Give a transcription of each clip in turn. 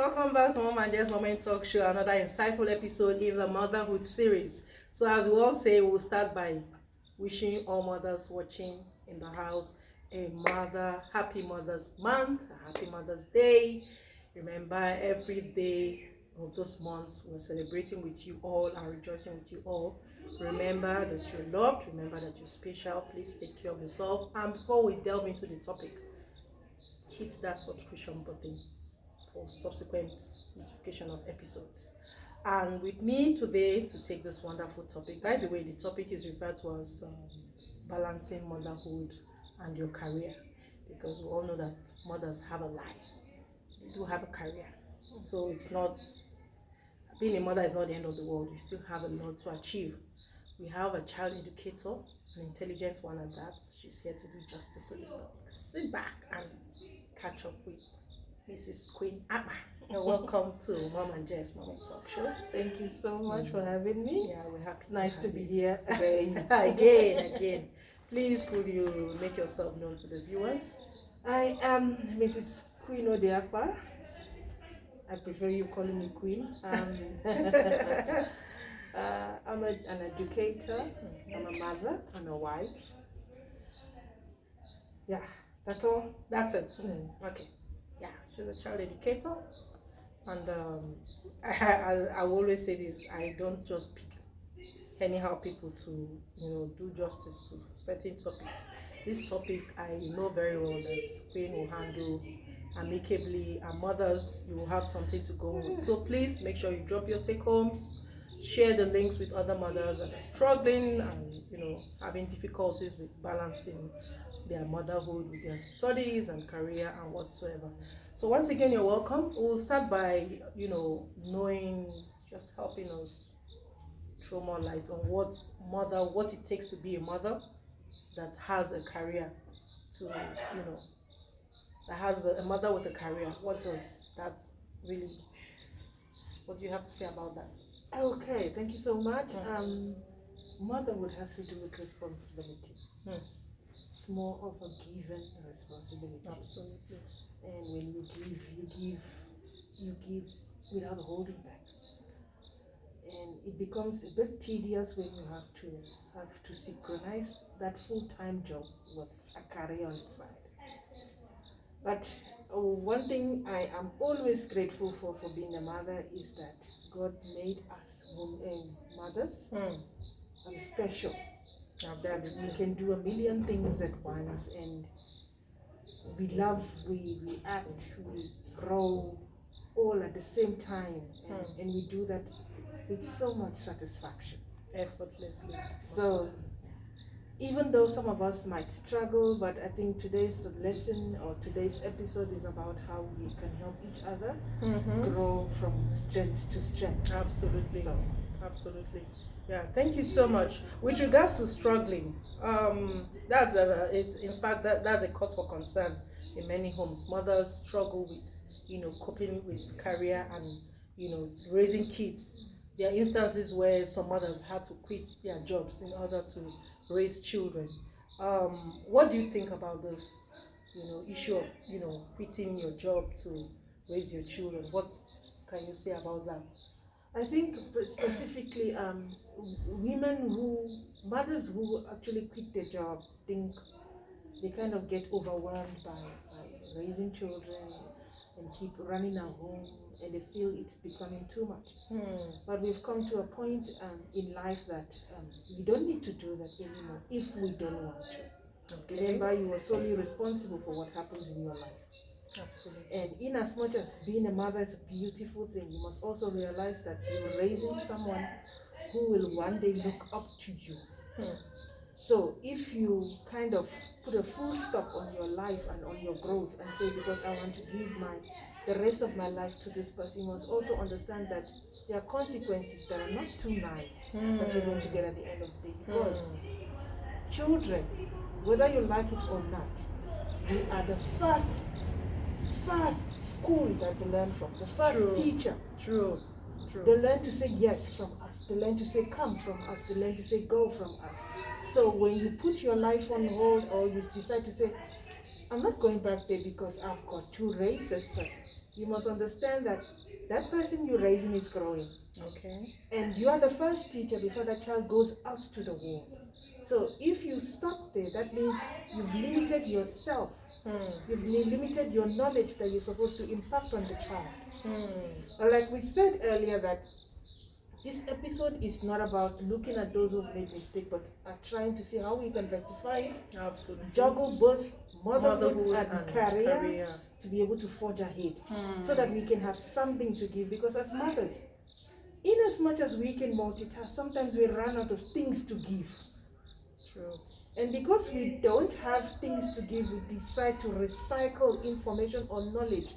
welcome back to Mom and Jess Moment Talk Show, another insightful episode in the Motherhood series. So as we all say, we'll start by wishing all mothers watching in the house a happy Mother's Month, a happy Mother's Day. Remember, every day of this month, we're celebrating with you all and rejoicing with you all. Remember that you're loved, remember that you're special. Please take care of yourself. And before we delve into the topic, hit that subscription button for subsequent notification of episodes. And with me today to take this wonderful topic, by the way, the topic is referred to as balancing motherhood and your career, because we all know that mothers have a life, they do have a career. So it's not, being a mother is not the end of the world. You still have a lot to achieve. We have a child educator, an intelligent one at that. She's here to do justice to this topic. Sit back and catch up with Mrs Queen Odeh Akpan. Welcome to Mom and Jess Moment Talk Show. Thank you so much for having me. Yeah, we're happy. Nice to be here again. again. Please, could you make yourself known to the viewers? I am Mrs Queen Odeh Akpan. I prefer you calling me Queen. I'm an educator. I'm a mother and a wife. Yeah, that's all. That's it. Okay. Yeah, she's a child educator, and I will always say this: I don't just pick anyhow people to do justice to certain topics. This topic I know very well that Queen will handle amicably, and mothers, you will have something to go with. So please make sure you drop your take homes, share the links with other mothers that are struggling and having difficulties with balancing their motherhood with their studies and career and whatsoever. So once again, you're welcome. We'll start by just helping us throw more light on what it takes to be a mother that has a career, that has a mother with a career. What does that really, what do you have to say about that? Okay, thank you so much. Motherhood has to do with responsibility. It's more of a given responsibility. Absolutely. And when you give without holding back. And it becomes a bit tedious when you have to synchronize that full-time job with a career on the side. But one thing I am always grateful for being a mother is that God made us mothers special. Absolutely. That we can do a million things at once, and we love, we act, we grow all at the same time, and we do that with so much satisfaction. Effortlessly. So even though some of us might struggle, but I think today's lesson or today's episode is about how we can help each other grow from strength to strength. Absolutely. So, absolutely. Yeah, thank you so much. With regards to struggling, that's a cause for concern in many homes. Mothers struggle with coping with career and raising kids. There are instances where some mothers had to quit their jobs in order to raise children. What do you think about this issue of quitting your job to raise your children? What can you say about that? I think specifically mothers who actually quit their job think they kind of get overwhelmed by raising children and keep running a home, and they feel it's becoming too much. But we've come to a point in life that we don't need to do that anymore if we don't want to. Okay. Remember, you are solely responsible for what happens in your life. Absolutely. And in as much as being a mother is a beautiful thing, you must also realize that you're raising someone who will one day look up to you. So if you kind of put a full stop on your life and on your growth and say, because I want to give the rest of my life to this person, you must also understand that there are consequences that are not too nice that you're going to get at the end of the day. Because children, whether you like it or not, we are the first school that they learn from, the first teacher. True. They learn to say yes from us, they learn to say come from us, they learn to say go from us. So when you put your life on hold, or you decide to say, I'm not going back there because I've got to raise this person, you must understand that that person you're raising is growing. Okay. And you are the first teacher before that child goes out to the world. So if you stop there, that means you've limited yourself. You've limited your knowledge that you're supposed to impact on the child. But like we said earlier, that this episode is not about looking at those who've made mistakes, but are trying to see how we can rectify it. Absolutely. Juggle both motherhood and and career to be able to forge ahead, so that we can have something to give. Because as mothers, in as much as we can multitask, sometimes we run out of things to give. True. And because we don't have things to give, we decide to recycle information or knowledge.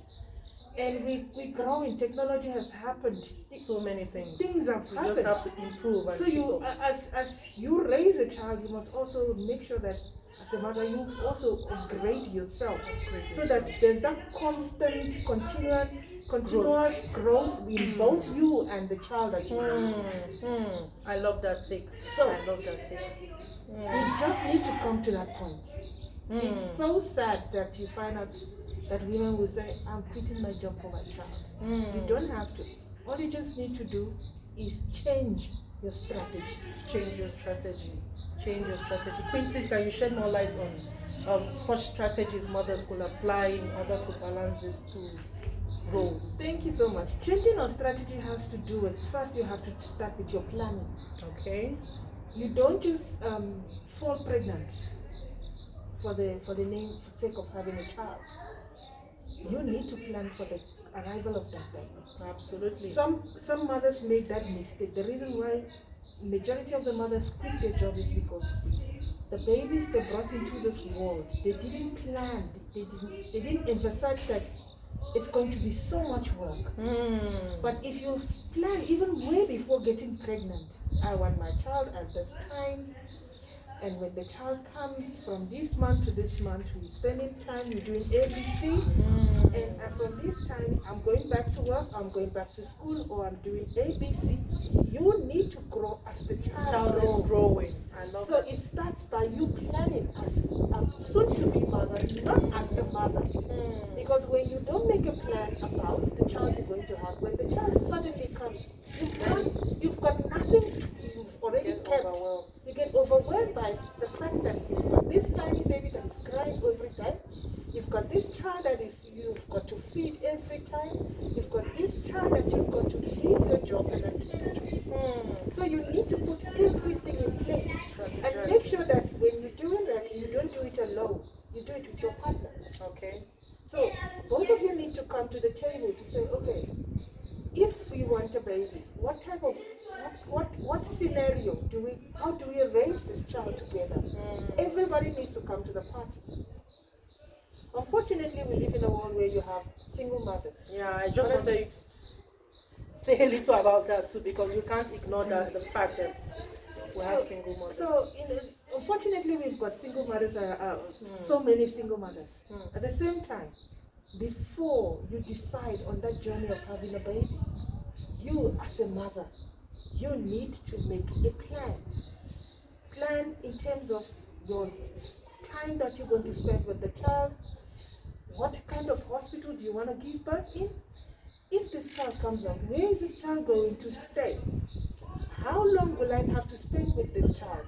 And we grow in technology has happened. So many things. Things have we happened. just have to improve. And so you, as you raise a child, you must also make sure that as a mother, you also upgrade yourself, so that there's that constant, continuous growth in both you and the child that you raise. I love that take. So I love that take. we just need to come to that point. It's so sad that you find out that women will say, I'm quitting my job for my child. You don't have to. All you just need to do is change your strategy. Change your strategy. Change your strategy. Queen, please, can you shed more light on such strategies mothers could apply in order to balance these two roles? Thank you so much. Changing our strategy has to do with, first you have to start with your planning. Okay. You don't just fall pregnant for the sake of having a child. You need to plan for the arrival of that baby. Absolutely. Some mothers make that mistake. The reason why majority of the mothers quit their job is because the babies they brought into this world, they didn't plan. They didn't emphasize that it's going to be so much work. But if you plan even way before getting pregnant, I want my child at this time, and when the child comes from this month to this month, we're spending time, we're doing ABC, and from this time, I'm going back to work, I'm going back to school, or I'm doing ABC. You need to grow as the child grows. Is growing. I love so it starts by you planning as a soon-to-be mother, not as the mother. Because when you don't make a plan about the child you're going to have, when the child suddenly comes, you've got nothing you've already kept. You get overwhelmed by the fact that you've got this tiny baby that is crying every time. You've got this child that you've got to feed every time. You've got this child that you've got to leave the job and attend to. So you need to put everything in place and make sure that when you're doing that, you don't do it alone. You do it with your partner. Okay. So both of you need to come to the table to say, okay, if we want a baby, what type of what scenario how do we raise this child together? Everybody needs to come to the party. Unfortunately, we live in a world where you have single mothers. Yeah, I just wanted you to say a little about that too, because we can't ignore the fact that we have single mothers. So, unfortunately, we've got single mothers, so many single mothers. At the same time, before you decide on that journey of having a baby, you as a mother, you need to make a plan. Plan in terms of your time that you're going to spend with the child. What kind of hospital do you want to give birth in? If this child comes up, where is this child going to stay? How long will I have to spend with this child?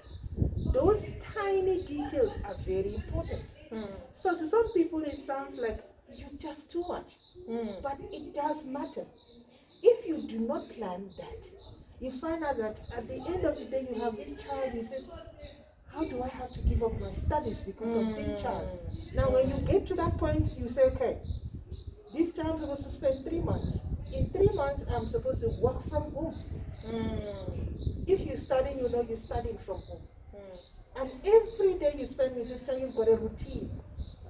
Those tiny details are very important. So to some people it sounds like you're just too much, but it does matter. If you do not plan that, you find out that at the end of the day you have this child, you say, how do I have to give up my studies because of this child? Now when you get to that point, you say, okay, this child is supposed to spend 3 months. In 3 months, I'm supposed to work from home. If you're studying, you know you're studying from home. And every day you spend with this child, you've got a routine.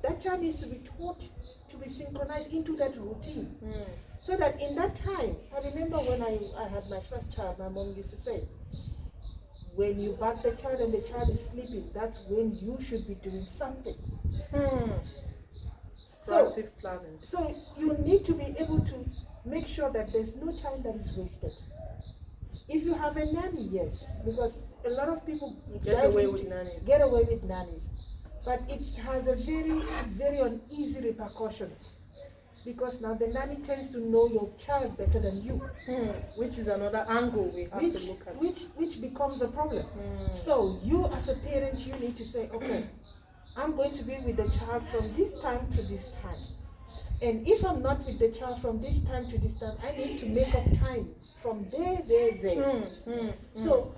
That child needs to be taught to be synchronized into that routine. So that in that time, I remember when I had my first child, my mom used to say, when you bath the child and the child is sleeping, that's when you should be doing something. Proactive planning. So you need to be able to make sure that there's no time that is wasted. If you have a nanny, yes, because a lot of people get away with nannies. But it has a very, very uneasy repercussion. because now the nanny tends to know your child better than you. Which is another angle we have to look at. Which becomes a problem. So you as a parent, you need to say, okay, I'm going to be with the child from this time to this time. And if I'm not with the child from this time to this time, I need to make up time from there. So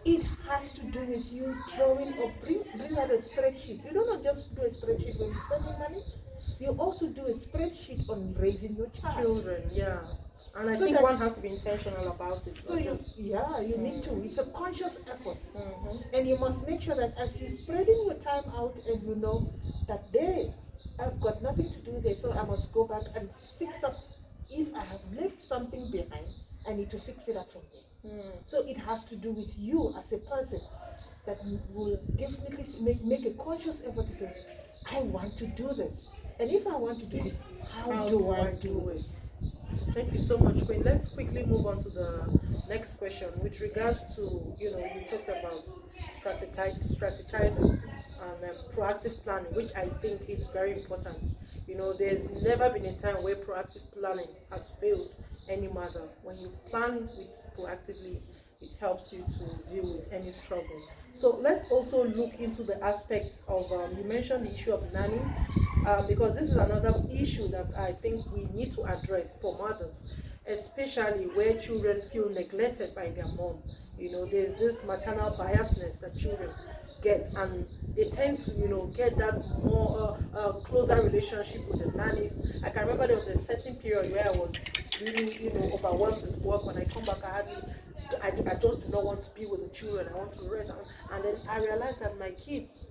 it has to do with you drawing or bring out a spreadsheet. You don't just do a spreadsheet when you're spending money. You also do a spreadsheet on raising your child. Children, yeah. And I think one has to be intentional about it. So you need to. It's a conscious effort. And you must make sure that as you're spreading your time out and you know that I've got nothing to do there, so I must go back and fix up. If I have left something behind, I need to fix it up from there. So it has to do with you as a person that will definitely make a conscious effort to say, I want to do this. And if I want to do this, how do I do this? Thank you so much, Queen. Let's quickly move on to the next question with regards to, you talked about strategizing and proactive planning, which I think is very important. There's never been a time where proactive planning has failed any matter. When you plan with proactively, it helps you to deal with any struggle. So let's also look into the aspects of, you mentioned the issue of nannies, because this is another issue that I think we need to address for mothers, especially where children feel neglected by their mom. There's this maternal biasness that children get, and they tend to get that more closer relationship with the nannies. I can remember there was a certain period where I was really overwhelmed with work. When I come back, I just do not want to be with the children. I want to rest, and then I realized that my kids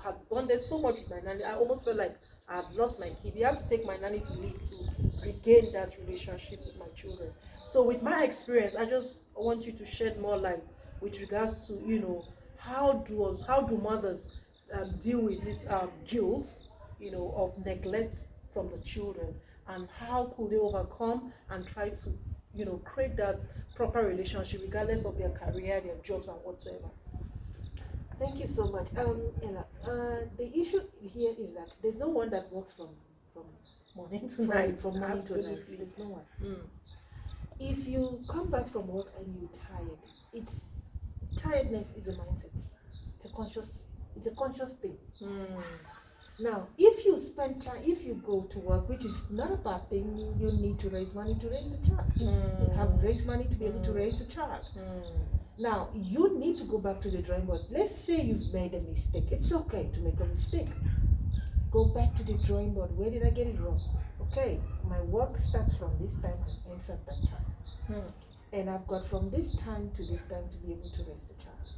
had bonded so much with my nanny. I almost felt like I had lost my kid. You have to take my nanny to leave to regain that relationship with my children. So with my experience, I just want you to shed more light with regards to how do mothers deal with this guilt of neglect from the children, and how could they overcome and try to create that proper relationship regardless of their career, their jobs, and whatsoever. Thank you so much, Ella. The issue here is that there's no one that works from morning to night. From morning to night. There's no one. If you come back from work and you're tired, tiredness is a mindset. It's a conscious thing. Now, if you spend time, if you go to work, which is not a bad thing, you need to raise money to raise a child. You have raised money to be able to raise a child. Now, you need to go back to the drawing board. Let's say you've made a mistake. It's okay to make a mistake. Go back to the drawing board. Where did I get it wrong? Okay, my work starts from this time and ends at that time. And I've got from this time to this time to be able to raise the child.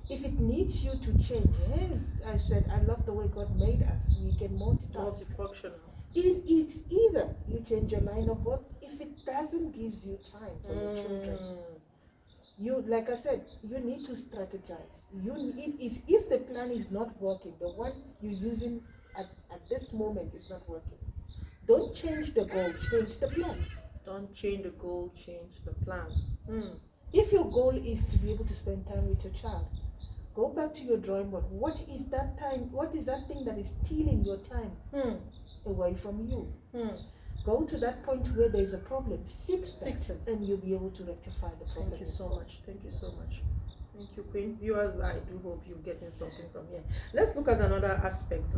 If it needs you to change, as I said, I love the way God made us. We can multitask. Multifunctional. It's either you change your line of work. If it doesn't give you time for your children, like I said, you need to strategize. If the plan is not working, the one you're using at this moment is not working, don't change the goal, change the plan. Don't change the goal, change the plan. If your goal is to be able to spend time with your child, go back to your drawing board. What is that time? What is that thing that is stealing your time away from you? Go to that point where there is a problem, fix it, and you'll be able to rectify the problem. Thank you so much. Thank you so much. Thank you, Queen. Viewers, I do hope you're getting something from here. Let's look at another aspect.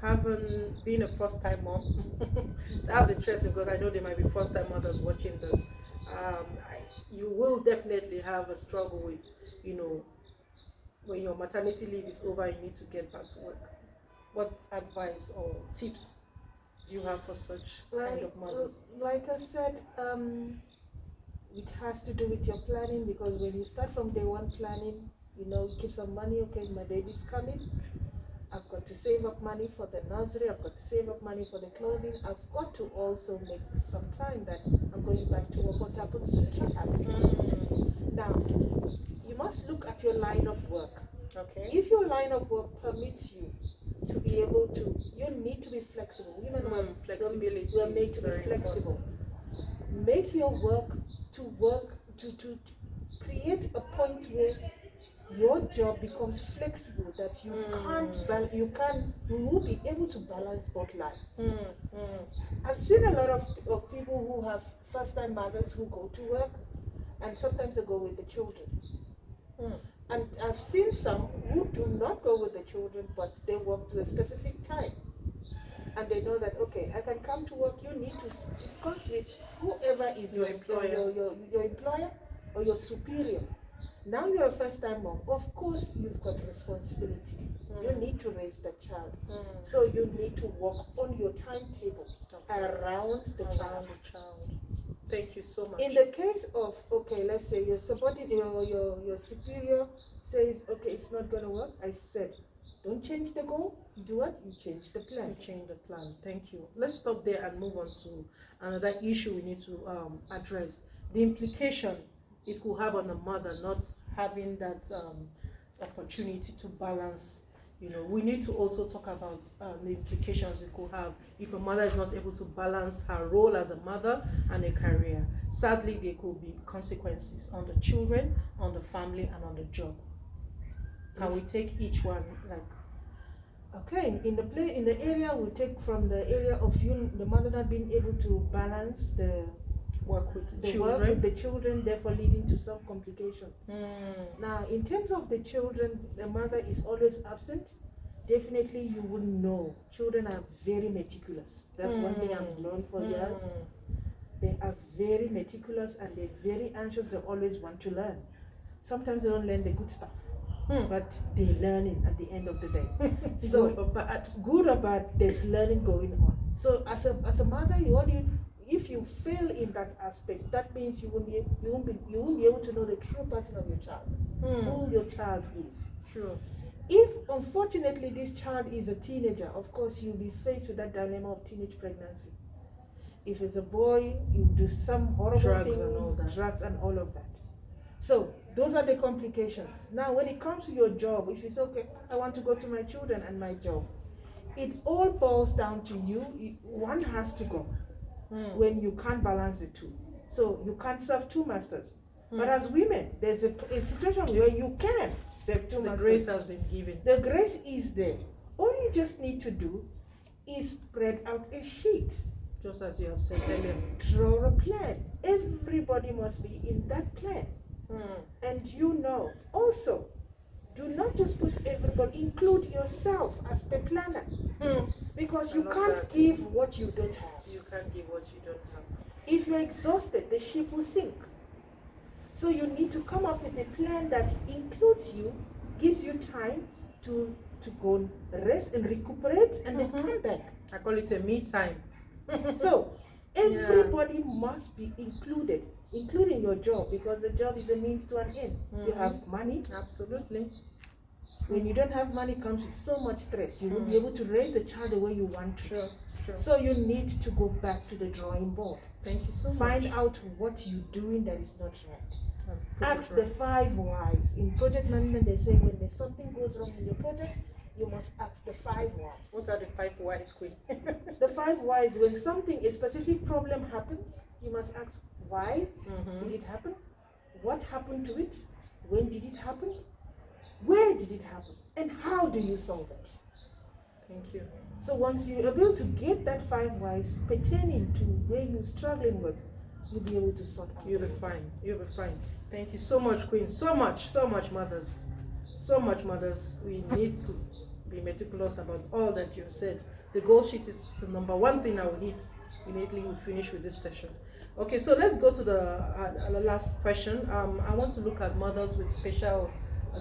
Having been a first-time mom, that's interesting because I know there might be first-time mothers watching this. You will definitely have a struggle with, when your maternity leave is over, you need to get back to work. What advice or tips do you have for such kind of mothers? Like I said, it has to do with your planning, because when you start from day one planning, keep some money. Okay, my baby's coming. I've got to save up money for the nursery. I've got to save up money for the clothing. I've got to also make some time that I'm going back to work. What happens to the child? Now, you must look at your line of work. Okay. If your line of work permits you to be able to, you need to be flexible. Women flexibility. We're made to be flexible. Make your work to create a point where your job becomes flexible, that you you will be able to balance both lives. I've seen a lot of people who have first-time mothers who go to work, and sometimes they go with the children. And I've seen some who do not go with the children, but they work to a specific time. And they know that, okay, I can come to work, you need to discuss with whoever is Your employer. your employer or your superior. Now you're a first-time mom. Of course, you've got responsibility. You need to raise the child. So you need to work on your timetable around the child. Thank you so much. In the case of, okay, let's say your superior says, okay, it's not going to work. I said, don't change the goal. You do what? You change the plan. You change the plan. Thank you. Let's stop there and move on to another issue we need to address. The implication it could have on the mother not having that opportunity to balance. You know, we need to also talk about the implications it could have if a mother is not able to balance her role as a mother and a career. Sadly, there could be consequences on the children, on the family, and on the job. Can we take each one Okay, in the area we take from the area of the mother not being able to balance the work with the children, therefore leading to some complications. Now, in terms of the children, the mother is always absent. Definitely, you would know. Children are very meticulous. That's one thing I've known for years. They are very meticulous and they're very anxious. They always want to learn. Sometimes they don't learn the good stuff, but they learn it at the end of the day. So good or bad, there's learning going on. So as a mother, if you fail in that aspect, that means you won't be able to know the true person of your child, who your child is. True. If unfortunately this child is a teenager, of course you'll be faced with that dilemma of teenage pregnancy. If it's a boy, you do some horrible drugs and all of that. So those are the complications. Now, when it comes to your job, if you say, okay, I want to go to my children and my job, it all boils down to you. One has to go when you can't balance the two. So you can't serve two masters. But as women, there's a situation where you can serve two masters. The grace has been given. The grace is there. All you just need to do is spread out a sheet. Just as you have said earlier. Draw a plan. Everybody must be in that plan. And also, do not just put everybody, include yourself as the planner. Because you can't give what you don't have. You can't give what you don't have. If you're exhausted, the ship will sink. So you need to come up with a plan that includes you, gives you time to go rest and recuperate and then come back. I call it a me time. So everybody must be included, including your job, because the job is a means to an end. You have money. Absolutely. When you don't have money, comes with so much stress. You won't be able to raise the child the way you want to. Sure. So you need to go back to the drawing board. Thank you so much. Find out what you're doing that is not right. Ask the 5 whys. In project management, they say when there's something goes wrong in your project, you must ask the 5 whys. What are the 5 whys, Queen? The 5 whys, when a specific problem happens, you must ask why did it happen? What happened to it? When did it happen? Where did it happen? And how do you solve it? Thank you. So once you're able to get that 5 whys pertaining to where you're struggling with, you'll be able to sort out. You'll be fine. Thank you so much, Queen. So much, mothers. So much, mothers. We need to be meticulous about all that you said. The goal sheet is the number one thing I will hit immediately we finish with this session. Okay, so let's go to the last question. I want to look at mothers with special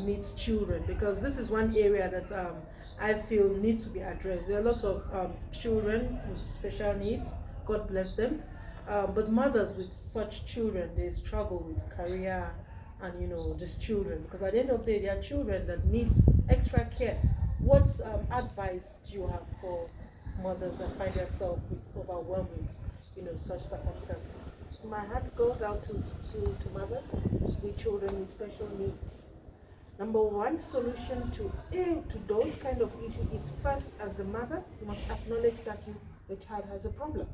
needs children, because this is one area that I feel needs to be addressed. There are a lot of children with special needs, God bless them, but mothers with such children, they struggle with career and just children, because at the end of the day, they are children that needs extra care. What advice do you have for mothers that find themselves overwhelmed with such circumstances? My heart goes out to mothers with children with special needs. Number one solution to those kind of issues is, first, as the mother, you must acknowledge that the child has a problem.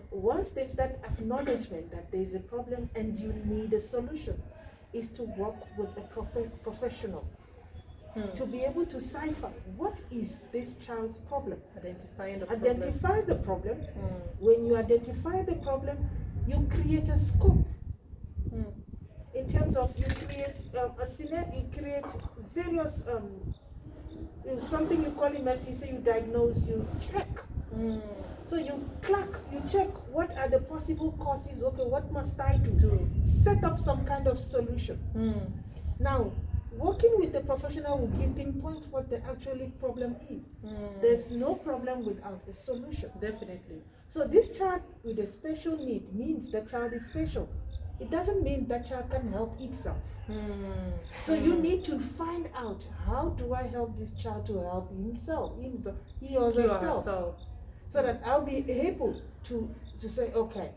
Once there's that acknowledgement that there's a problem and you need a solution, is to work with a professional to be able to cipher what is this child's problem. Identify the problem. When you identify the problem, you create a scope. In terms of, you create a scenario, you create various something you call it, you say you diagnose, you check. So you check what are the possible causes. Okay, what must I do to set up some kind of solution? Now, working with the professional will give pinpoint what the actual problem is. There's no problem without a solution. Definitely. So this child with a special need means the child is special. It doesn't mean that child can help itself. So you need to find out, how do I help this child to help himself, he or herself. So that I'll be able to say, okay,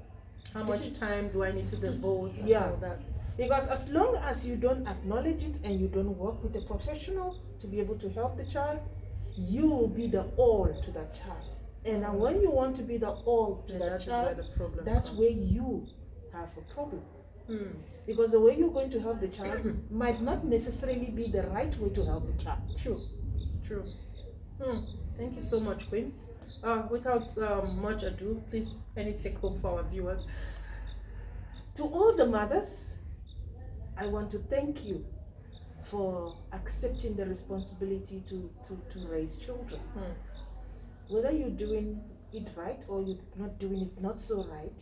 how much time do I need to devote? All that. Because as long as you don't acknowledge it and you don't work with a professional to be able to help the child, you will be the all to that child. And when you want to be the all to that child, that's where you have a problem. Because the way you're going to help the child might not necessarily be the right way to help the child. True. Thank you so much, Queen. Without much ado, please, any take home for our viewers? To all the mothers, I want to thank you for accepting the responsibility to raise children. Whether you're doing it right or you're not doing it not so right,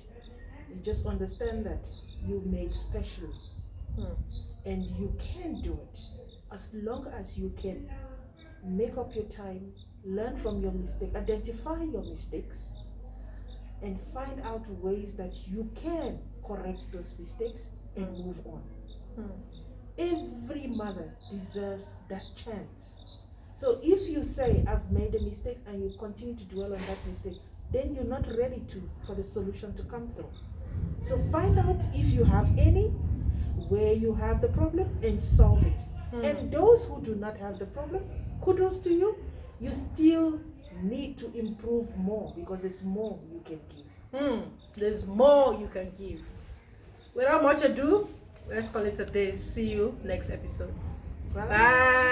you just understand that you made special. And you can do it as long as you can make up your time, learn from your mistake, identify your mistakes, and find out ways that you can correct those mistakes and move on. Every mother deserves that chance. So if you say, I've made a mistake, and you continue to dwell on that mistake, then you're not ready for the solution to come through. So find out if you have any, where you have the problem, and solve it. And those who do not have the problem, kudos to you. You still need to improve more, because there's more you can give. There's more you can give. Without much ado, let's call it a day. See you next episode. Bye.